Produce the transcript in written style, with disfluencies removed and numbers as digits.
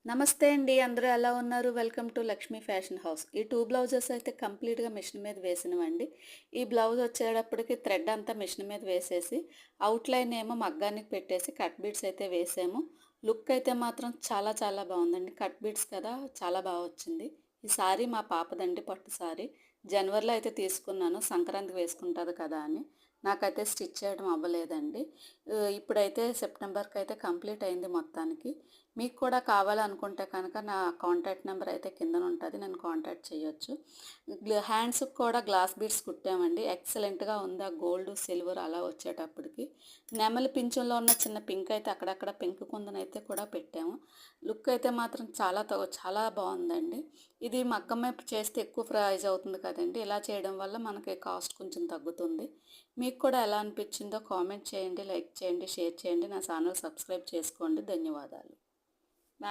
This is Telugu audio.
నమస్తే అండి. అందరూ ఎలా ఉన్నారు? Welcome to Lakshmi fashion house. ఈ 2 బ్లౌజెస్ అయితే కంప్లీట్‌గా మిషన్ మీద వేసినవండి. ఈ బ్లౌజ్ వచ్చేటప్పటికి థ్రెడ్ అంతా మిషన్ మీద వేసేసి, అవుట్‌లైన్ ఏమో మగ్గానికి పెట్టేసి కట్ బీడ్స్ అయితే వేసాము. లుక్ అయితే మాత్రం చాలా చాలా బావుందండి. కట్ బీడ్స్ కదా చాలా బా వచ్చింది. ఈ సారీ మా పాపదండి, పట్టు సారీ. జనవరిలో అయితే తీసుకున్నాను. సంక్రాంతికి వేసుకుంటది కదా అని. నాకైతే స్టిచ్ చేయడం అవ్వలేదండి. ఇప్పుడైతే సెప్టెంబర్‌కైతే కంప్లీట్ అయింది మొత్తానికి. మీకు కూడా కావాలనుకుంటే కనుక నా కాంటాక్ట్ నెంబర్ అయితే కిందన ఉంటది. నన్ను కాంటాక్ట్ చేయొచ్చు. హ్యాండ్స్‌కి కూడా గ్లాస్ బీడ్స్ కుట్టామండి. ఎక్సలెంట్‌గా ఉంది. ఆ గోల్డ్, సిల్వర్ అలా వచ్చేటప్పటికి. నెమలి పింఛంలో ఉన్న చిన్న పింక్ అయితే అక్కడక్కడ పింక్ కుందనైతే కూడా పెట్టాము. లుక్ అయితే మాత్రం చాలా బావుందండి. ఇది మగ్గం వైపు చేస్తే ఎక్కువ ప్రైస్ అవుతుంది కదండీ! ఇలా చేయడం వల్ల మనకి కాస్ట్ కొంచెం తగ్గుతుంది. మీకు కూడా ఎలా అనిపించిందో కామెంట్ చేయండి, లైక్ చేయండి, షేర్ చేయండి. నా ఛానల్ సబ్స్క్రైబ్ చేసుకోండి. ధన్యవాదాలు.